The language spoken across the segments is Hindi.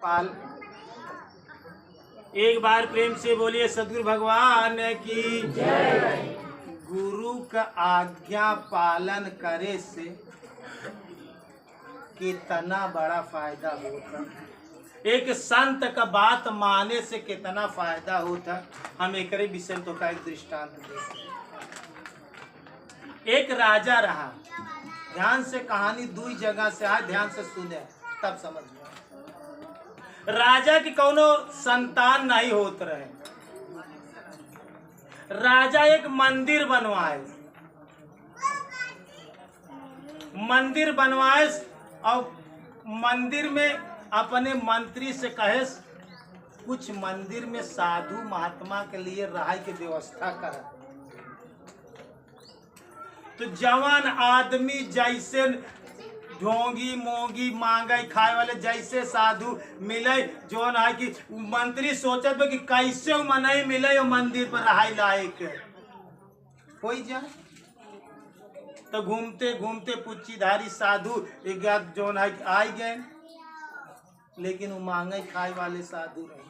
पाल एक बार प्रेम से बोलिए सदगुरु भगवान की जय। गुरु का आज्ञा पालन करे से कितना बड़ा फायदा होता, एक संत का बात माने से कितना फायदा होता। हम एक विषय तो का एक दृष्टांत दे। एक राजा रहा, ध्यान से कहानी दुई जगह से आए, ध्यान से सुने तब समझ में। राजा की कोनो संतान नहीं होत रहे। राजा एक मंदिर बनवाए, और मंदिर में अपने मंत्री से कहे कुछ मंदिर में साधु महात्मा के लिए रहाई की व्यवस्था कर। तो जवान आदमी जैसे ढोंगी मोंगी मांगे खाए वाले जैसे साधु मिले, जो है कि मंत्री सोचत बे कि कैसे मनई मिले वो मंदिर पर रहाई लायक हो जाए। तो घूमते घूमते पुच्चीधारी साधु एक जो है आई गए, लेकिन वो मांगे खाए वाले साधु रहे।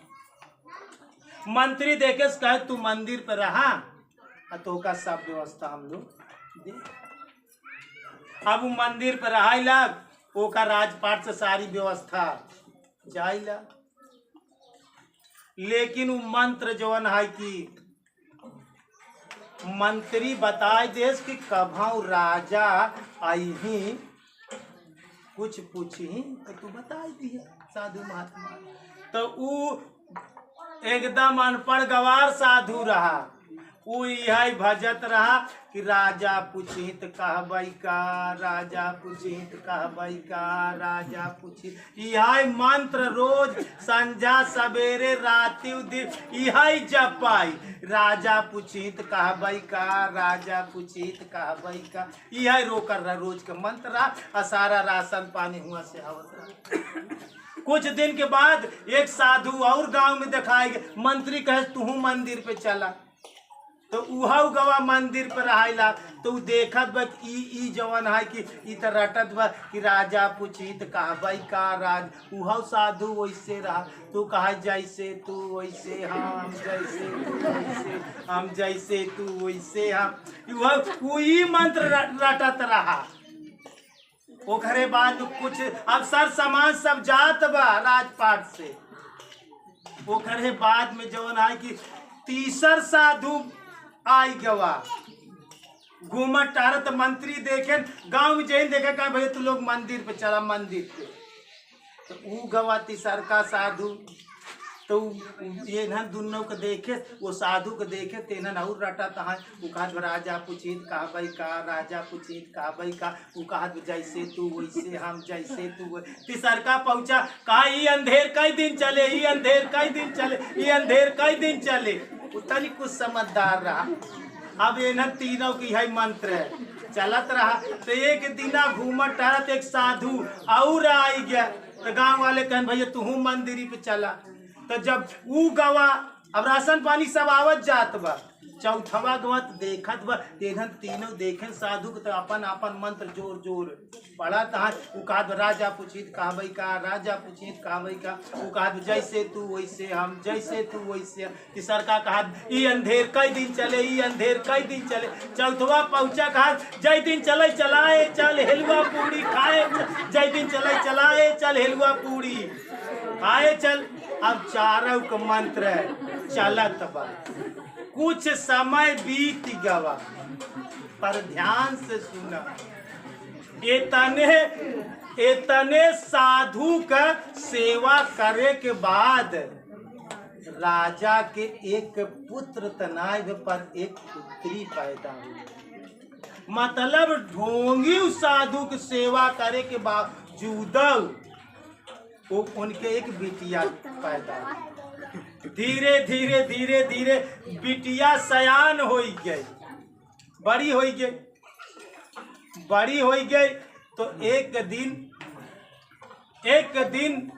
मंत्री देखे कहे तू मंदिर पर रहा तो का सब व्यवस्था हम लोग दे। अब वो मंदिर पर रहाई लग, ओका राजपाट से सारी व्यवस्था जाई लग, लेकिन वो मंत्र जवन है कि मंत्री बताए देश कि कभाऊ राजा आई ही कुछ पूछी तो तू बताई दिए साधु महात्मा। तो वो एकदम अनपढ़ गवार साधु रहा, वो यही भजत रहा कि राजा पूछित कहबई का, राजा पूछित कहबई का, राजा पूछित। यही मंत्र रोज संझा सवेरे राति दिन यही जपाई, राजा पूछित कहबई का, राजा पूछित कहबई का। यही रोकर रहा, रोज का मंत्र रहा, और सारा राशन पानी हुआ से आवत रहा। कुछ दिन के बाद एक साधु और गांव में दिखाए गए, मंत्री कहे तू मंदिर पे चला। तो उहा गवा मंदिर पर आइला, तो देखत बा ई जवन है कि ई त रटत बा कि राजा पूछित कहबई का, राज उहा साधु वैसे रहा। तू कहा जैसे तू वैसे हम, जैसे तू वैसे हम, जैसे तू वैसे हम, वही मंत्र रटत रहा। ओकरे बाद कुछ अफसर समाज सब जात बा राजपाट से। ओकरे बाद में जवन है कि तीसर साधु आई गवा, घूमत टहरत मंत्री देखे गांव में जैन देखे कहा भैया तू लोग मंदिर पे चला, मंदिर पे। तो वो गवा तीसर का साधु, तो ये न दोनों को देखे, वो साधु को देखे तेना और रटा तहा। वो कहा राजा पूछित कहबई का, राजा पूछित कहबई का। वो कहा जैसे तू वैसे हम, जैसे तू। तीसर का पहुंचा, कहा ये अंधेर कई दिन चले, ये अंधेर कई दिन चले, ये अंधेर कई दिन चले। उतना कुछ समझदार रहा। अब ये न तीनों की है मंत्र है चलत रहा। तो एक दिना घूमत टहरत एक साधु और आई गया, तो गांव वाले कहन भैया तू मंदिर पे चला। तो जब वो गवा, अब राशन पानी सब आवत जात बा, चौथवा गवा देखत बा, तेहन तीनों देखे साधु के तो अपन अपन मंत्र जोर जोर पढ़ा तहा। वो कहा राजा पूछित कहबई का, राजा पूछित कहबई का। वो कहा जैसे तू वैसे हम, जैसे तू वैसे हम। तीसर का कहा ई अंधेर कई दिन चले, ई अंधेर कई दिन चले। चौथवा पहुंचा, कहा जय दिन चले चलाए चल हेलुआ पूरी खाए, जय दिन चले चलाए चल हेलुआ पूरी खाए चल। अब चारों का मंत्र चलत बा। कुछ समय बीत गवा, पर ध्यान से सुना। इतने साधु का सेवा करे के बाद राजा के एक पुत्र तनाव पर एक पुत्री पैदा हुई। मतलब ढोंगी साधु की सेवा करे के बावजूद वो उनके एक बिटिया पैदा हुई। धीरे धीरे धीरे धीरे बिटिया सयान हो गई, बड़ी हो गई, बड़ी हो गई। तो एक दिन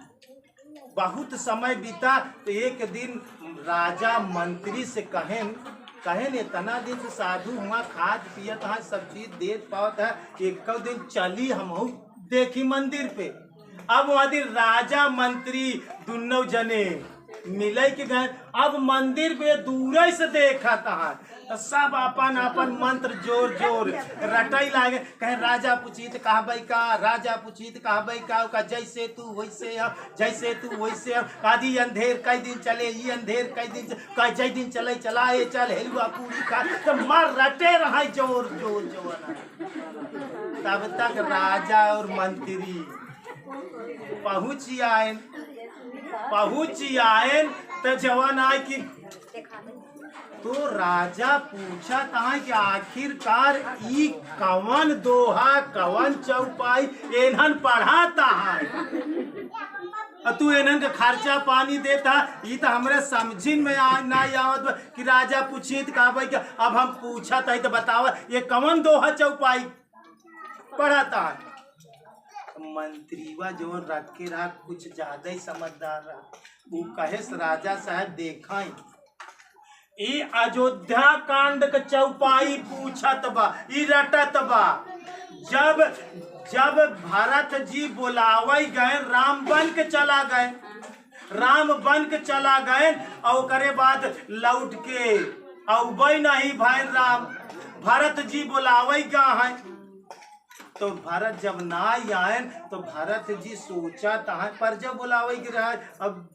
बहुत समय बीता। तो एक दिन राजा मंत्री से कहें इतना दिन से साधु हुआ खाद पियत है, सब चीज देख पावत है, एक दिन चली हम देखी मंदिर पे। अब वहां राजा मंत्री दुन्नो जने मिले के गए। अब मंदिर पे दूर से देखा था तो सब अपन अपन मंत्र जोर जोर रटाई लागे। कहे राजा पूछित कहबै का, राजा पूछित कहबै का, जैसे तू वैसे अब, जैसे तू वैसे अब। आदि अंधेर कई दिन चले, ये अंधेर कई दिन कई जय दिन चले, चलाए चल हेलुआ पूरी खा। तो मार रटे रहा जोर जोर जोर। तब तक राजा और मंत्री पहुंच आए तो जवान आए कि तो राजा पूछा था कि आखिरकार ई कवन दोहा कवन चौपाई एनहन पढ़ाता है, तू एनहन के खर्चा पानी देता। ये तो हमरे समझिन में नहीं आवत कि राजा पूछित कहबै कि अब हम पूछा था तो बतावा ये कवन दोहा चौपाई पढ़ाता है। मंत्रीवा जो रखे रहा कुछ ज्यादा ही समझदार रहा, वो कहे राजा साहब देखा ई अयोध्या कांड के चौपाई पूछत बा, ई रटत बा। जब भरत जी बुलावे गए, राम बन के चला गए, राम बन के चला गए और करे बाद लौट के अबे नहीं भाई राम, भरत जी बुलावे गए हैं। तो भरत जब ना आए तो भरत जी सोचा था पर जब बुलावे के रहा अब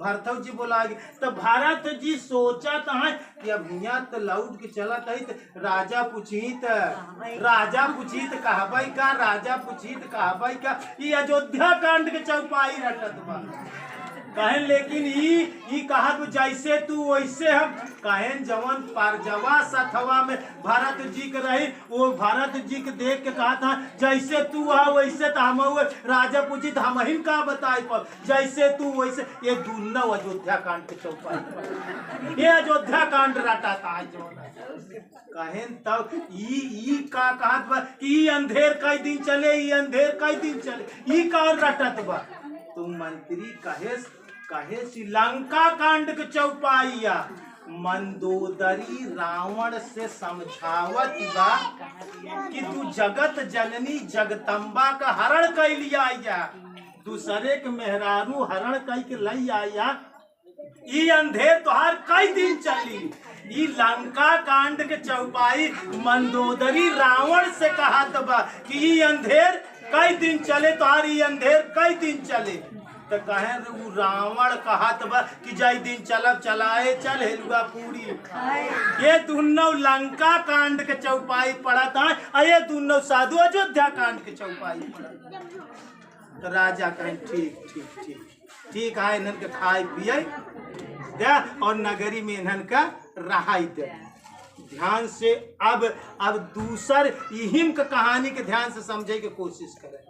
भरत जी बुला गए तो भरत जी सोचा था कि अब यहाँ तो लौट के चला था तो राजा पूछित कहबै का, राजा पूछित कहबै का। ये अयोध्या कांड के चौपाई रटत बा कहें। लेकिन ई कहत जैसे तू वैसे हम कहें। जवन परजवा सथवा में भरत जी के रही, वो भरत जी के देख के कहा था जैसे तू है वैसे तो हम हुए। राजा पूछी तो हम ही का बताए पर जैसे तू वैसे। ये दोनों अयोध्या कांड के चौपाई, ये अयोध्या कांड रटा था जो कहें। तब ई का कहत बा कि अंधेर कई दिन चले, ये अंधेर कई दिन चले, ई का रटत बा। तो मंत्री कहे श्रीलंका कांड के चौपाइया मंदोदरी रावण से समझावत बा कि तू जगत जननी जगदम्बा का हरण कर लिया या दूसरे के मेहरारू हरण कर के लई आया। ई अंधेर तोहार कई दिन चली। ई लंका कांड के चौपाई मंदोदरी रावण से कहत बा कि ई अंधेर कई दिन चले, तोहार ई अंधेर कई दिन चले। तो कहे वो रावण कहत बा कि जय दिन चलब चलाए चल हेलुआ पूरी। ये दोनों लंका कांड के चौपाई पढ़ा था, ये दोनों साधु अयोध्या कांड के चौपाई पढ़ा। तो राजा कहे ठीक ठीक ठीक ठीक है, इन्हन के खाए पिए दे और नगरी में इन्हन का रहाई दे। ध्यान से अब दूसर इहिम के कहानी के ध्यान से समझे के कोशिश करें।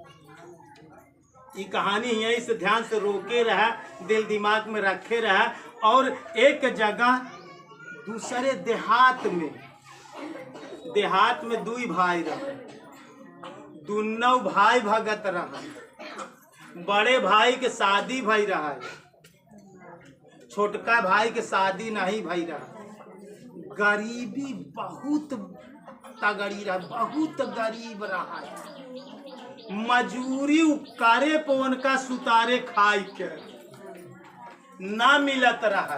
ये कहानी यहीं से ध्यान से रोके रहा, दिल दिमाग में रखे रहा। और एक जगह दूसरे देहात में दुई भाई रहे, दोनों भाई भगत रहा। बड़े भाई के शादी भई रहा, छोटका भाई के शादी नहीं भई रहा। गरीबी बहुत तगड़ी रहा, बहुत गरीब रहा। मजूरी करे पवन का सुतारे खाई के ना मिलत रहा।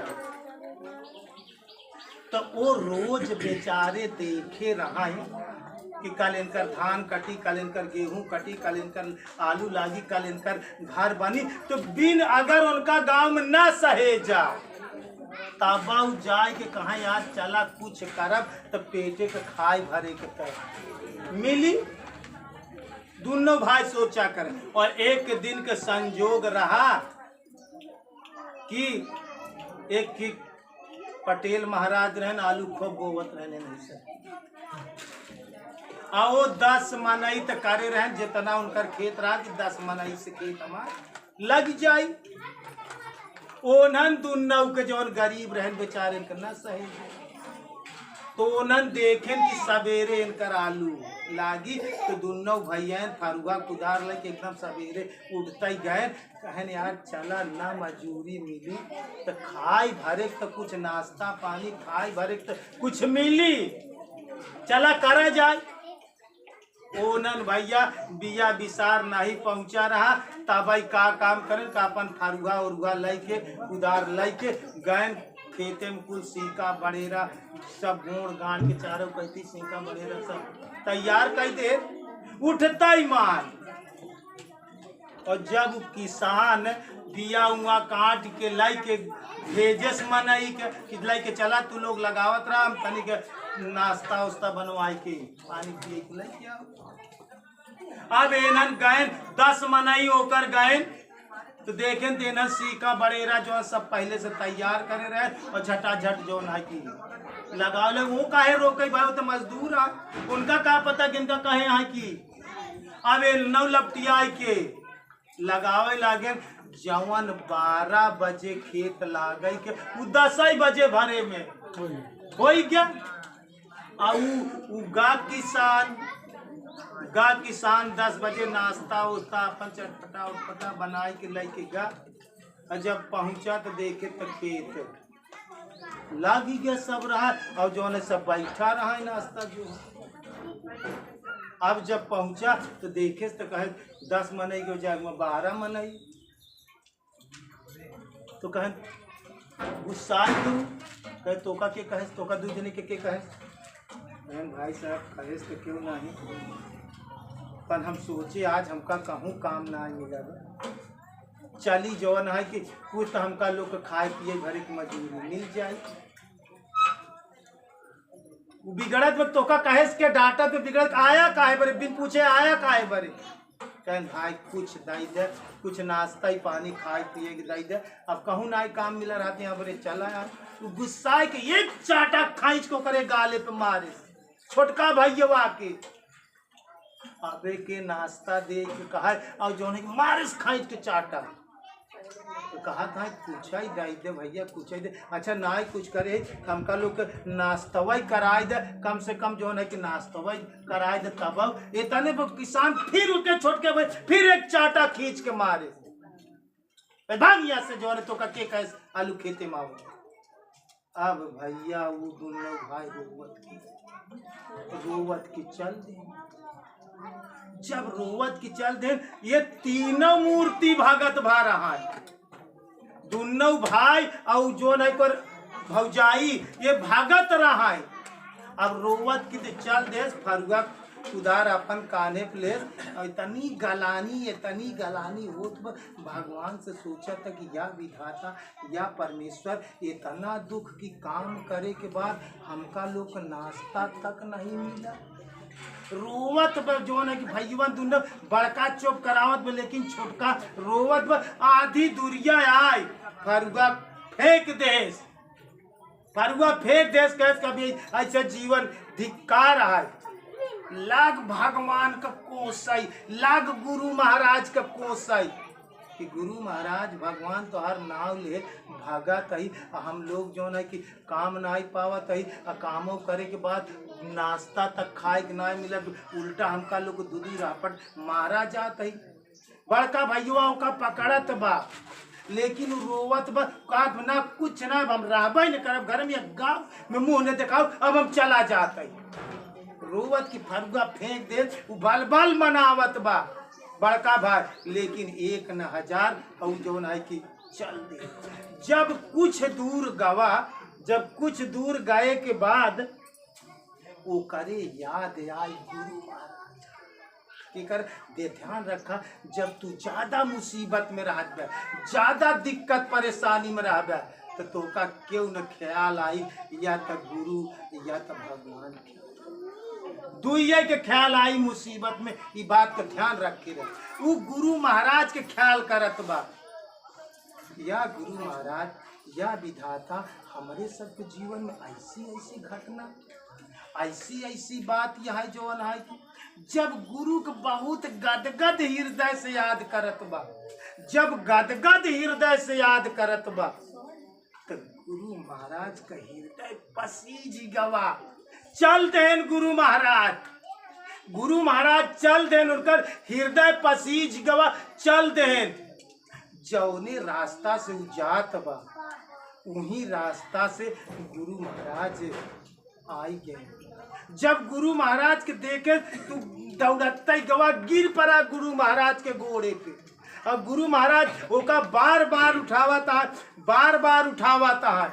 तो वो रोज बेचारे देखे रहा है कि कल इनकर धान कटी, कल इनकर गेहूं कटी, कल इनकर आलू लागी, कल इनकर घर बनी। तो बिन अगर उनका गांव में न सहे जा तब जाए के कहा यार चला कुछ करब तो पेटे के खाए भरे के कर मिली। दोनों भाई सोचा करें। और एक दिन के संजोग रहा कि एक की पटेल महाराज रहन आलू खूब बोवत रहने नहीं से आओ 10 मनई तो करे रहन, जितना उनकर खेत रहा कि 10 मनई से खेत हमार लग जाई। ओनन दुन्नौ के जौन गरीब रहन बेचारे इनकर ना सही। तो ओनन देखें कि सवेरे इनकर आलू लागी तो दोनों भैया फरुआ कुदार लेके एकदम सवेरे उठते ही गए। कहन यार चला ना मजूरी मिली तो खाई भरे तो कुछ नाश्ता पानी खाई भरे तो कुछ मिली, चला करा जाए। ओनन भैया बिया बिसार नहीं पहुंचा रहा तब भाई का काम करे का अपन फरुआ उरुआ लैके उधार लैके गैन खेते में कुल सीका बड़ेरा सब गोड़ गांड के चारों पैती सीका बड़ेरा सब तैयार कर दे उठता ही माल। और जब किसान बिया उआ काट के लाई के भेजस मनई के लाई के चला तू लोग लगावत रहा हम तनी के नाश्ता उस्ता बनवाई के पानी पिए के लाई क्या। अब एनन गए 10 मनई होकर गए तो देखें तेना सीका बड़ेरा जो सब पहले से तैयार करे रहे और झटाझट जो ना की लगा ले वो काहे रोके भाई वो तो मजदूर आ उनका का पता किनका कहे है की। अब नौ लपटिया के लगावे लागे जवन 12 बजे खेत लागे के उ 10 बजे भरे में होई क्या। गा किसान 10 बजे नाश्ता उस्ता अपन चटपटा उटपटा बनाए के लेके गा और जब पहुंचा तो देखे तो खेत लागी गया सब रहा और जो ने सब बैठा रहा है नाश्ता जो। अब जब पहुंचा तो देखे तो कहे 10 मनई के जाग में 12 मनई तो कहे गुस्सा क्यों कहे तोका के कहे तोका 2 जने के कहे भाई साहब कहे तो क्यों नहीं पर हम सोचे आज हमका कहूँ काम ना मिला चली जवन है कि कुछ तो हमका लोग खाए पिए भरे की मजबूरी मिल जाए। बिगड़त में तोका कहे के डाटा पे बिगड़त आया काहे बरे बिन पूछे आया काहे बरे कहन भाई कुछ दई दे कुछ नाश्ता ही पानी खाए पिए के दई दे अब कहूँ ना काम मिला रहा यहाँ बरे चला यार गुस्सा के एक चाटा खाइच को करे गाले पे मारे छोटका भैया के अबे के नाश्ता दे के कहा और जो मारिस खाइच के चाटा तो कहा था कुछ ही दे दे भैया कुछ ही दे अच्छा ना ही कुछ करे हमका लोग नाश्तवा कराए दे कम से कम जो है कि नाश्तवा कराए दे तब इतने किसान फिर उठे छोड़ के भाई फिर एक चाटा खींच के मारे भाग यहाँ से जो है तो के कहे आलू खेते में अब भैया वो दोनों भाई रोवत की चल दे जब रोवत की चल दे ये तीनों मूर्ति भागत भा रहा है दोनों भाई और जो नहीं कर भौजाई ये भागत रहा है। अब रोवत की चल दे फरुआ उधार अपन काने प्लेस इतनी गलानी हो तो भगवान से सोचा था कि या विधाता या परमेश्वर इतना दुख की काम करे के बाद हमका लोग नाश्ता तक नहीं मिला। रोवत पर जो है कि भैया दोनों बड़का चुप करावत में लेकिन छोटका रोवत पर आधी दूरिया आए फरुआ फेंक देश कैस कभी ऐसा जीवन धिक्कार है लाग भगवान का कोसाई लाग गुरु महाराज का कोसाई कि गुरु महाराज भगवान तो हर नाव ले भागत ही हम लोग जो है कि काम नहीं पावत ही कामों करे के बाद नाश्ता तक खाए के नहीं मिला उल्टा हमका लोग दूधी रापट मारा जात ही बड़का भैया का पकड़त बा लेकिन रोवत बा का ना कुछ ना हम रहबे न करब घर में गाँव में मुँह न दिखाओ अब हम चला जाते रोवत की फरुआ फेंक दे बल बल मनावत बा बड़का भाई लेकिन 1 न 1000 और जो है कि चल दे। जब कुछ दूर गए के बाद वो करे याद आई गुरु महाराज की कर दे ध्यान रखा जब तू ज्यादा मुसीबत में रह ज्यादा दिक्कत परेशानी में रह तो तोका क्यों न ख्याल आई या तो गुरु या तो भगवान दुइये के ख्याल आई मुसीबत में ये बात का ध्यान रखे रहे वो गुरु महाराज के ख्याल करत बा या गुरु महाराज या विधाता हमारे सबके जीवन में ऐसी घटना ऐसी बात यह है जो है जब गुरु के बहुत गदगद हृदय से याद करत बा जब गदगद हृदय से याद करत बा तो गुरु महाराज का हृदय पसीज गवा चल देन गुरु महाराज चल देन उनकर हृदय पसीज गवा चल देन जौने रास्ता से जात बा उही रास्ता से गुरु महाराज आई गए। जब गुरु महाराज के देखे तो दौड़ते गवा गिर पड़ा गुरु महाराज के घोड़े पे। अब गुरु महाराज ओका बार बार उठावाता है,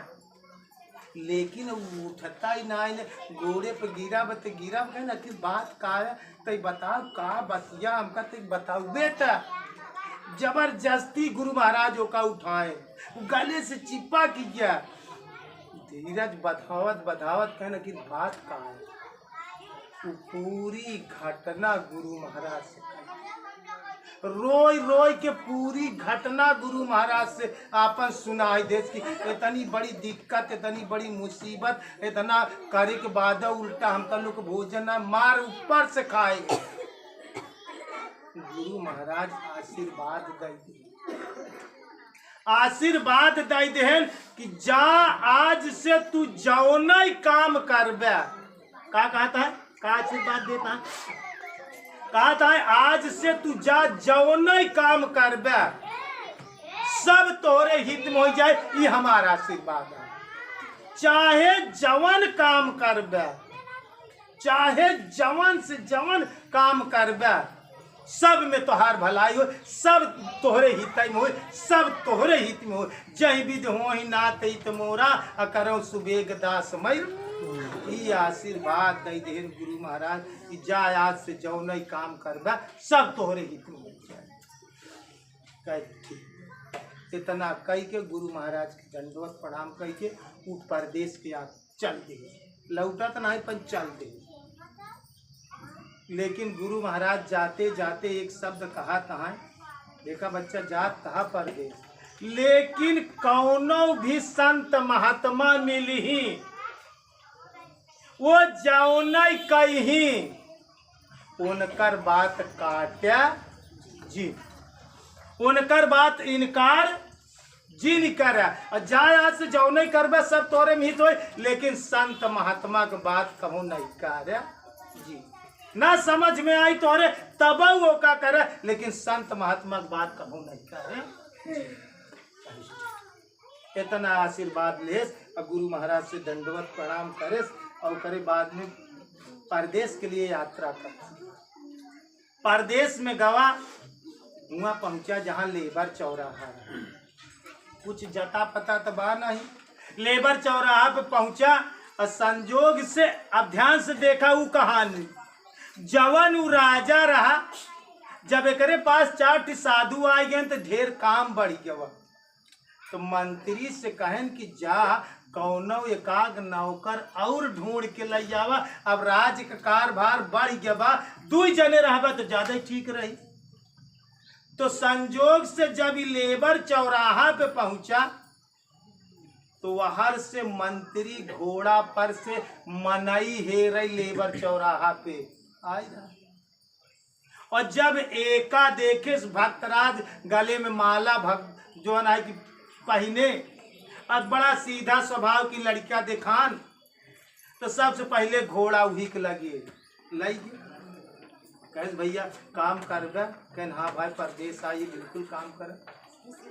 लेकिन वो उठता ही ना है। घोड़े पे गिरा कहे ना कि बात का है तो बताओ का बतिया हमका तो बताओ बेटा। जबरदस्ती गुरु महाराज ओका उठाए, गले से चिपा किया। धीरज बधावत कहे ना कि बात का है। वो पूरी घटना गुरु महाराज से रोई के पूरी घटना गुरु महाराज से आपन सुनाई देश की। इतनी बड़ी दिक्कत, इतनी बड़ी मुसीबत, इतना करे के बाद उल्टा हमका लोग भोजन मार ऊपर से खाए। गुरु महाराज आशीर्वाद दे देहन कि जा आज से तू जौन काम करबे। का कहता है, का आशीर्वाद देता है, कहता है आज से तू जा जौन काम करबे सब तोरे हित में हो जाए। ये हमारा आशीर्वाद है। चाहे जवन काम करबे, चाहे जवन से जवन काम करबे, सब में तोहार भलाई हो, सब तोहरे हित में हो, सब तोहरे हित में हो। जय विध हो ही नात हित मोरा करो सुबेग दास मई। ये आशीर्वाद दे देन गुरु महाराज कि जा आज से जौन काम करबा सब तोहरे हित में हो जाए। इतना कह के गुरु महाराज के दंडवत प्रणाम कह के वो परदेश के आप चल दे, लौटत नहीं पर चल दे। लेकिन गुरु महाराज जाते जाते एक शब्द कहा कहाँ, देखा बच्चा जात कहा परदेश, लेकिन कौनो भी संत महात्मा मिलही वो जौन कही उनकर बात काट्या जी, उनकर बात इनकार जी नहीं कर रहा। जाए आज से जौन करबे सब तोरे में हित हो, लेकिन संत महात्मा के बात कहूँ नहीं कर जी। ना समझ में आई तोरे तब वो का करे, लेकिन संत महात्मा की बात कहूँ नहीं करे। इतना आशीर्वाद ले और गुरु महाराज से दंडवत प्रणाम करे और करे बाद में परदेश के लिए यात्रा कर। परदेश में गवा वहाँ पहुंचा जहाँ लेबर चौराहा है। कुछ जता पता तो बा नहीं, लेबर चौराहा पे पहुंचा और संजोग से अब ध्यान से देखा वो कहानी। जवन उ राजा रहा, जब एकरे पास 4 साधु आ गए तो ढेर काम बढ़ गया। तो मंत्री से कहन कि जा कौनो एकाग नौकर और ढूंढ के ले जावा, अब राज्य का कारभार बढ़ गया बा, 2 जने रहबा तो ज्यादा ठीक रही। तो संजोग से जब लेबर चौराहा पे पहुंचा तो वहां से मंत्री घोड़ा पर से मनई हेरे लेबर चौराहा पे आई रहा। और जब एका देखे भक्तराज गले में माला जो है कि पहने और बड़ा सीधा स्वभाव की लड़कियां दिखान, तो सबसे पहले घोड़ा उही के लगे लई कह भैया काम कर गए। कहन हाँ भाई परदेश आई बिल्कुल काम कर।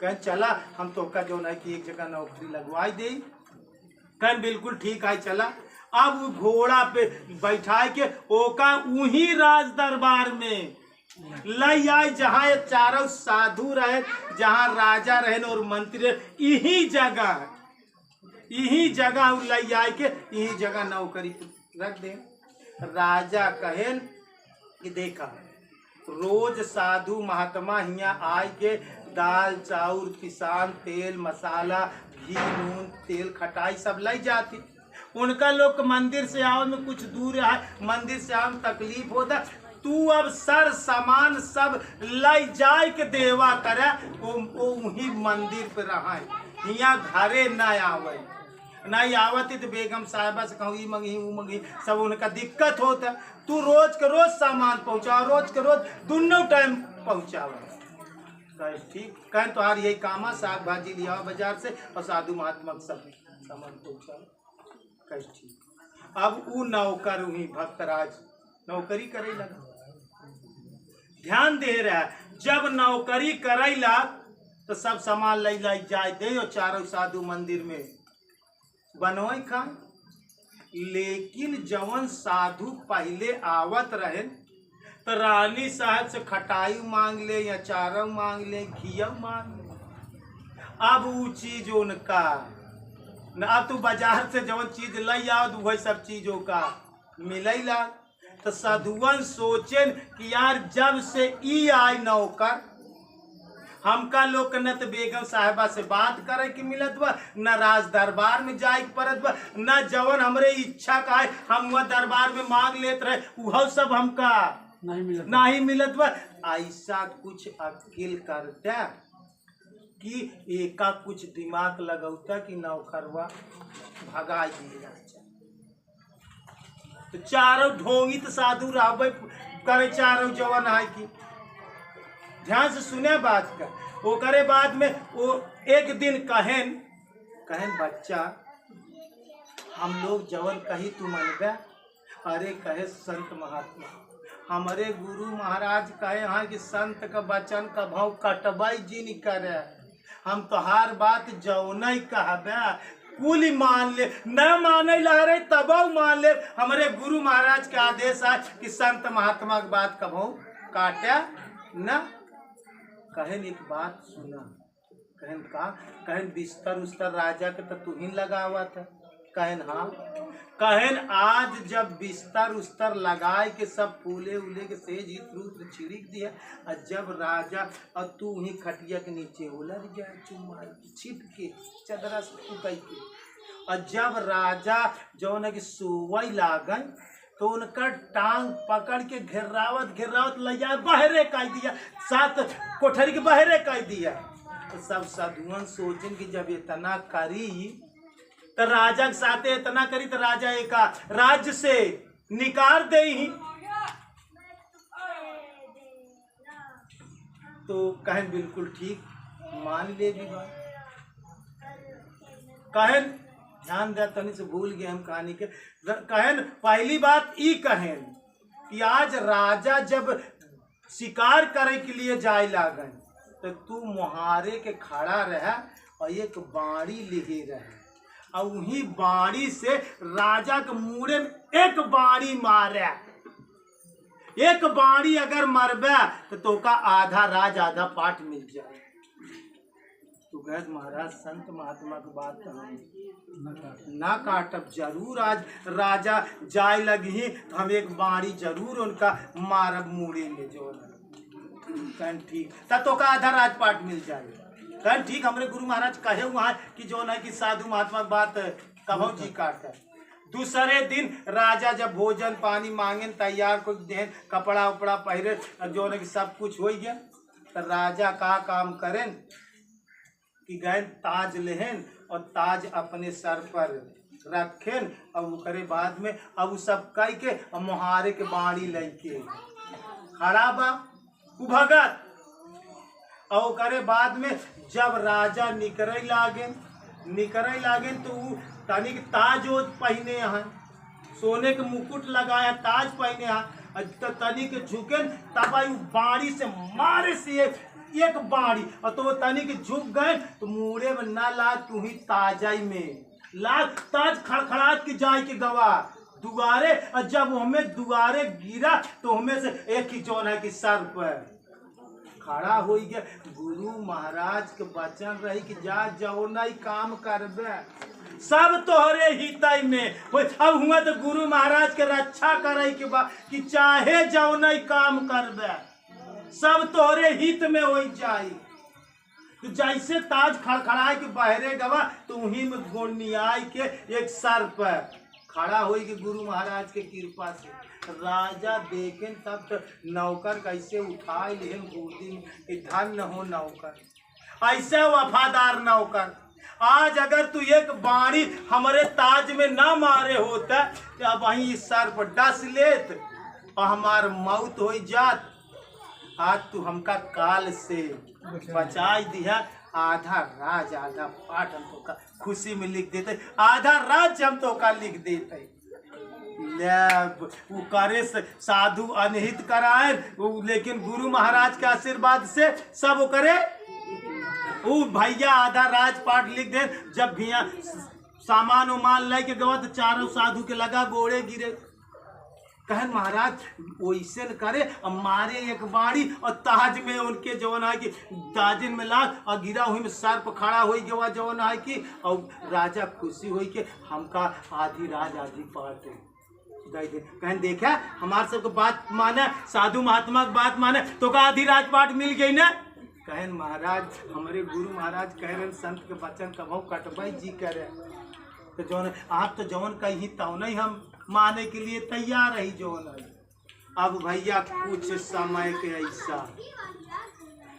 कहन चला हम तो का जो है कि एक जगह नौकरी लगवाई दे। कहन बिल्कुल ठीक है चला। अब वो घोड़ा पे बैठा के ओका उही राज दरबार में लई आई जहाँ चारों साधु रहे, जहाँ राजा रहे और मंत्री रहे, यही जगह लई आई के यही जगह नौकरी रख दे। राजा कहेन कि देखा रोज साधु महात्मा हियाँ आए के दाल चाउर किसान तेल मसाला घी नून तेल खटाई सब लई जाती। उनका लोग मंदिर से आओ में कुछ दूर है, मंदिर से आओ में तकलीफ होता। तू अब सर सामान सब लई जाए के देवा करे, वही मंदिर पे रहा। हियाँ घरे न आवे, नहीं आवती तो बेगम साहिबा से कहूँ मंगी वो मंगी, सब उनका दिक्कत होता। तू रोज के रोज सामान पहुँचाओ, रोज के रोज दोनों टाइम पहुँचाओ। ठीक कह तुम्हार यही काम है, साग भाजी लिया बाजार से और साधु महात्मा सब सामान पहुँचाओ। कह ठीक। अब वो नौकर हुई भक्तराज नौकरी करे लगा, ध्यान दे रहा है। जब नौकरी करेला तो सब सामान लाई जाए दे और चारों साधु मंदिर में बनवाई खा। लेकिन जवन साधु पहले आवत रहे तो रानी साहब से खटाई मांग ले या चारा मांग ले, घिया मांग ले। अब वो चीज उनका न, अब तू बाजार से जवन चीज लई आओ तो वही सब चीजों का मिलेला। तो साधुवन सोचेन कि यार जब से ई आई नौकर, हमका लोग न तो बेगम साहिबा से बात करे कि मिलत बा, न राज दरबार में जाए परत बा, न जवन हमरे इच्छा का है हम वह दरबार में मांग लेते रहे वह सब हमका नहीं मिलत बा। ऐसा कुछ अकेल करता कि एका कुछ दिमाग लगौता कि नौकरवा भगा दिया। तो चारों ढोंगी तो साधु रावे करे, चारों जवन है कि ध्यान से सुने बात का। वो करे बाद में वो एक दिन कहन बच्चा हम लोग जवन कही तू मनबे। अरे कहे संत महात्मा, हमारे गुरु महाराज कहे हाँ कि संत का वचन का भाव कटबाई जी नहीं करे। हम तो हर बात जौन ही कहबे कुल मान ले, न माने ला रहे तब मान ले। हमारे गुरु महाराज के आदेश आज कि संत महात्मा की बात कभो काटे न। कहन एक बात सुना, कहन बिस्तर उस्तर राजा के तो तू ही लगावा था। कहन हाँ। कहन आज जब बिस्तर उस्तर लगाए के सब फूले उले के सेज ही छिड़क दिया, और जब राजा और तू ही खटिया के नीचे उलझ गया चुम्मा छिप के चदरा से उकई के। और जब राजा जो न कि सोवई लागन तो उनका टांग पकड़ के घेरावत लैया बहरे कह दिया, सात कोठरी के बहरे कह दिया। तो सब साधुअन सोचन कि जब इतना करी तो राजा के साथे इतना करी तो राजा एक राज्य से निकाल दे ही। तो कहन बिल्कुल ठीक, मान ले भी बात। कहन ध्यान दे, तनी से भूल गए हम कहानी के। कहन पहली बात ई कहन कि आज राजा जब शिकार करे के लिए जाए लागन तो तू मुहारे के खड़ा रहा और एक बाड़ी लिहे रहे, और वही बाड़ी से राजा के मुड़े में एक बाड़ी मारे। एक बाड़ी अगर मरबे तो का आधा राज आधा पाठ मिल जाए। तो गैस महाराज संत महात्मा की बात ना काटब जरूर। आज राजा जाए लगी तो हम एक बाड़ी जरूर उनका मारब मुड़े में जो कहन ठीक, तब तो का आधा राजपाट मिल जाएगा। कहन ठीक, हमारे गुरु महाराज कहे वहाँ कि जो ना कि साधु महात्मा की बात कभो जी काट कर। दूसरे दिन राजा जब भोजन पानी मांगे तैयार को देन, कपड़ा उपड़ा पहरे जो ना कि सब कुछ हो गया, तो राजा का काम करें कि गए ताज लेहन और ताज अपने सर पर रखें। और वो करे बाद में अब सब कह के मुहारे के बाड़ी लेके खड़ा बा उ भगत। और करे बाद में जब राजा निकरे लागे तो तनिक ताज पहने हैं, सोने के मुकुट लगाया ताज पहने हैं, तो तनिक झुके तब बाड़ी से मारे से एक बाड़ी, और तो वो तनिक झुक गए तो मुड़े में ना ला तू ही ताजाई में ला ताज खड़खड़ात की जाए के गवा दुआरे। और जब हमें दुआरे गिरा तो हमें से एक ही जोन है कि सर पर खड़ा हो गया। गुरु महाराज के वचन रही कि जा जाओ नहीं काम करबे सब तोहरे हितई में। अब हुआ तो गुरु महाराज के रक्षा करे के बा कि चाहे जाओ नहीं काम करबे सब तोहरे हित में हो जाए। तो जैसे ताज खड़खड़ाए के बहरे गवा तो वहीं में गोनियाई के एक सर पर खड़ा हो कि गुरु महाराज के कृपा से। राजा देखें तब तो नौकर कैसे उठाए लेन गोदी में, धन न हो नौकर, ऐसे वफादार नौकर। आज अगर तू एक बाणी हमारे ताज में ना मारे होता तो अब वहीं सर पर डस लेत और हमार मौत हो जात। आज तू हमका काल से बचाई दिया। आधा राज आधा पाठ हम तो का खुशी में लिख देते, आधा राज हम तो का लिख देते। वो करे साधु अनहित कराए, लेकिन गुरु महाराज के आशीर्वाद से सब करे वो भैया आधा राजपाट लिख दे। जब भैया सामान उमान लेके गवा तो चारों साधु के लगा गोड़े गिरे। कहन महाराज वैसे न करे और मारे एक बाड़ी और ताज में उनके जवन है कि दाजिन में लाग और गिरा हुई में सर्प खड़ा हो गया जवन है कि और राजा खुशी हुई कि हमका आधी राज आधी पाट दे दे। कहन देखा हमारे सबके बात माने, साधु महात्मा की बात माने तो का आधी राजपाट मिल गई ना। कहन महाराज हमारे गुरु महाराज कह रहे संत के वचन कभू कटबाई जी कह रहे तो जौन आप तो जौन कही तो नहीं हम माने के लिए तैयार है जौन है। अब भैया कुछ समय के ऐसा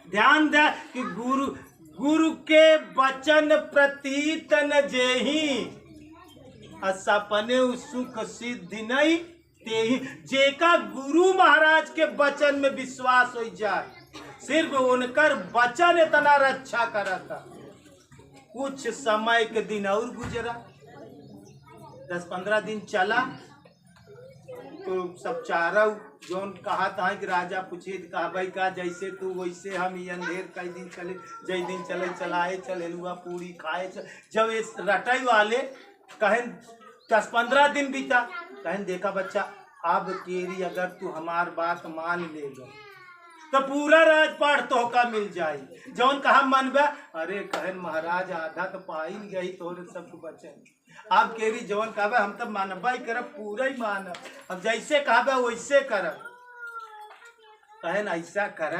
ध्यान दे कि गुरु के वचन प्रतीत न जेही सपने सुख सिद्धि नहीं तेही। जेका गुरु महाराज के वचन में विश्वास हो जाए, सिर्फ उनकर वचन इतना रक्षा करा था। कुछ समय के दिन और गुजरा, 10-15 दिन चला तो सब चारा जोन कहा था कि राजा पूछे कहा भाई का जैसे तू वैसे हम ये अंधेर कई दिन चले, जय दिन चले चलाए चले हुआ पूरी खाए जब ये रटाई वाले कहन 10-15 दिन बीता। कहन देखा बच्चा अब तेरी अगर तू हमार बात मान लेगा तो पूरा राजपाट तो का मिल जाए जौन कहा मन बा। अरे कहन महाराज आधा तो पाई गई तोरे सब बचन आप केरी जौन कहा हम तब मानबा ही करब, पूरा ही मानब, अब जैसे कहा वैसे करब। कहन ऐसा कर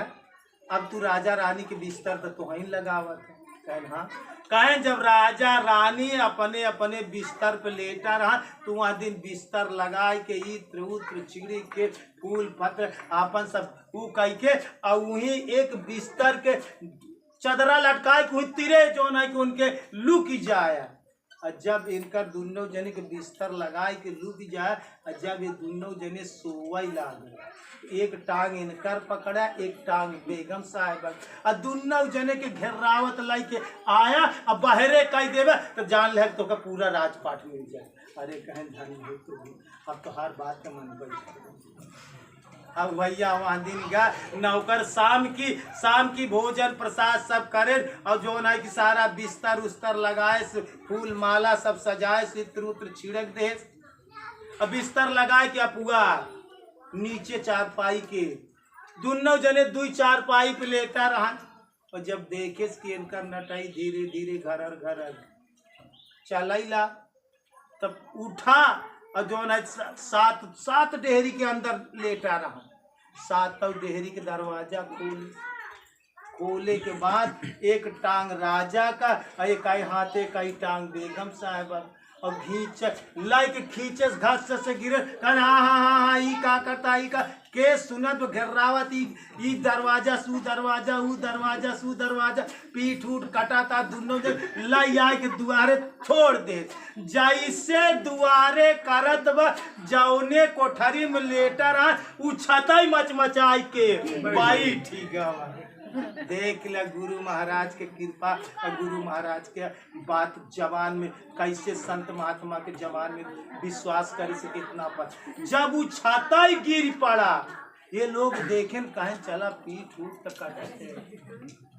अब तू राजा रानी के बिस्तर तो तुहही लगावत है। कहन हाँ। कहन जब राजा रानी अपने अपने बिस्तर पे लेटा रहा तो वहाँ दिन बिस्तर लगाए के इत्र उत्र चिड़ी के फूल पत्र आपन सब ऊ कह के और वहीं एक बिस्तर के चदरा लटकाए के तिरे जो है कि उनके लुक जाए। और जब इनका दोनों जने के बिस्तर लगाए के लुक जाए और जब ये दोनों जने सोवई लागे, एक टांग इनकर पकड़ा एक टांग बेगम साहब और दोनों जने के घेरावत लाई के आया अब बहरे कह देवे तो जान ले तो का पूरा राजपाट मिल जाए। अरे कहन धनी हो तो अब तो हर बात का मन बन। अब भैया वहाँ दिन गया नौकर शाम की भोजन प्रसाद सब करे और जो ना कि सारा बिस्तर उस्तर लगाए फूल माला सब सजाए चित्र उत्र छिड़क दे। अब बिस्तर लगाए कि अपुआ नीचे चारपाई के दोनों जने 2 चारपाई पे लेटा रहा और जब देखे कि इनका नटाई धीरे धीरे घर चला तब उठा और जो है सात डेहरी के अंदर लेटा रहा। 7 डेहरी के दरवाजा खोले के बाद एक टांग राजा का और एक हाथे का टांग बेगम साहब और खींचस घास से गिरे। कहन हाँ ई का करता ई का के सुनत घेरावत ई दरवाजा सू दरवाजा ऊ दरवाजा सू दरवाजा पीठ उठ कटाता दोनों जन लाई आए के दुआरे छोड़ दे। जैसे दुआरे करत बा जौने कोठरी में लेटा रहा उ छताई मचमचाई के भाई ठीक है। देख ल गुरु महाराज के कृपा और गुरु महाराज के बात जवान में कैसे संत महात्मा के जवान में विश्वास करे से कितना पर जब वो छाता ही गिर पड़ा ये लोग देखें कहें चला पीठ उठ तो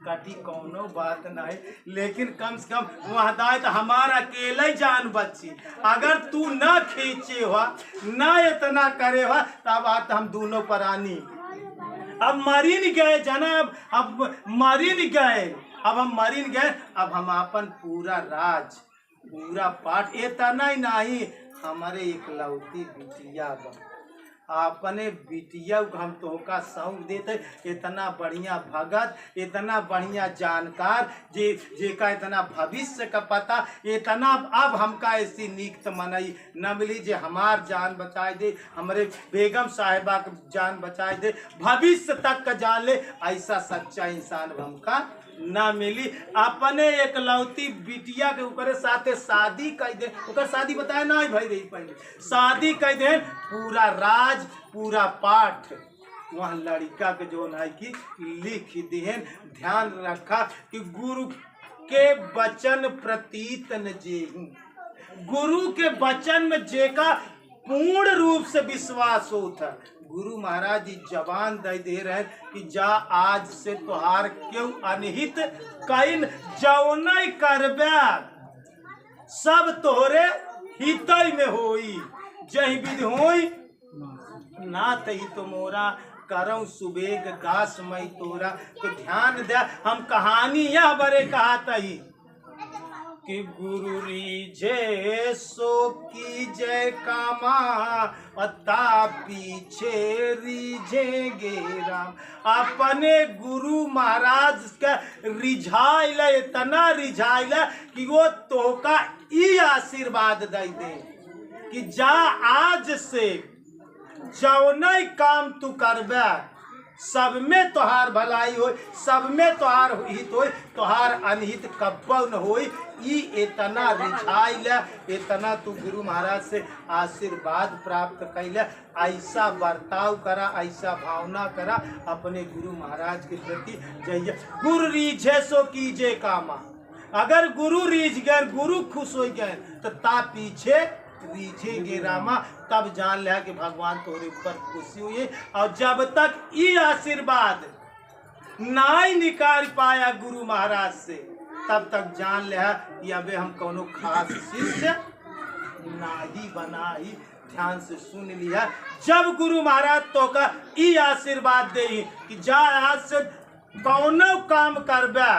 कटी कौनो बात नहीं, लेकिन कम से कम वहाँ दाए तो हमारा अकेले जान बची। अगर तू न खींचे हुआ न इतना करे हुआ तब आज हम दोनों प्राणी अब मरीन गए जनाब, अब मरीन गए, अब हम मरीन गए। अब हम अपन पूरा राज पूरा पाठ इतना ही नहीं हमारे इकलौती बिटिया अपने बिटिया हम तो का सौंप देते। इतना बढ़िया भगत इतना बढ़िया जानकार जेका इतना भविष्य का पता इतना अब हमका ऐसी नीक मनई न मिली जे हमार जान बचाए दे, हमारे बेगम साहिबा का जान बचाए दे, भविष्य तक का जान ले। ऐसा सच्चा इंसान हमका ना मिली। अपने एकलौती बिटिया के ऊपर साथे शादी कर दे, ओकर शादी बताया ना भाई रही पहले शादी कर दे पूरा राज पूरा पाठ वहाँ लड़का के जो है कि लिख देहन। ध्यान रखा कि गुरु के वचन प्रतीत न जेहू, गुरु के वचन में जेका पूर्ण रूप से विश्वास होता। गुरु महाराज जी जवान दे रहे कि जा आज से तोहार क्यों अनहित कइन जौनई करबे सब तोहरे हितई में होई, जही विधि होई नाथ ही तो मोरा करऊं सुबेग दास मई तोरा। तो ध्यान दे, हम कहानी यह बरे कहा तही कि गुरु रीझे सो की जय कामा, अता पीछे रीझेंगे राम। अपने गुरु महाराज का रिझाइल, इतना रिझाइल कि वो तोका ई आशीर्वाद दे दे कि जा आज से जौन काम तू करबे सब में तोहार भलाई हो, सब में तोहार हित हो, तोहार अनहित कब्बो न हो। इतना रिझाइल, इतना तू गुरु महाराज से आशीर्वाद प्राप्त कैल। ऐसा बर्ताव करा, ऐसा भावना करा अपने गुरु महाराज के प्रति। जय गुरु रीझे सो कीजे कामा। अगर गुरु रीझ गए, गुरु खुश हो गए तो ता पीछे रीझेंगे रामा। तब जान लिया कि भगवान तोरे ऊपर खुशी हुई। और जब तक ये आशीर्वाद नहीं निकाल पाया गुरु महाराज से, तब तक जान लिया कि अबे हम कोनो खास शिष्य नहीं बना ही। ध्यान से सुन लिया, जब गुरु महाराज तो का ये आशीर्वाद दे कि जा आज से कौनो काम करबे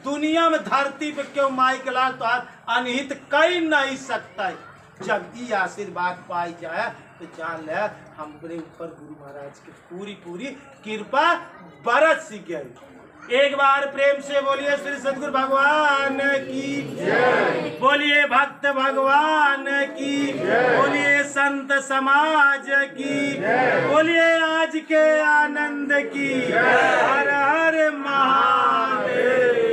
दुनिया में, धरती पे क्यों माई के लाल तो अनहित कई नहीं सकता है। जब ये आशीर्वाद पाई जाए तो जान ले हमारे ऊपर गुरु महाराज की पूरी पूरी कृपा बरस गई। एक बार प्रेम से बोलिए श्री सद्गुरु भगवान की जय, बोलिए भक्त भगवान की, बोलिए संत समाज की, बोलिए आज के आनंद की। हर हर महादेव।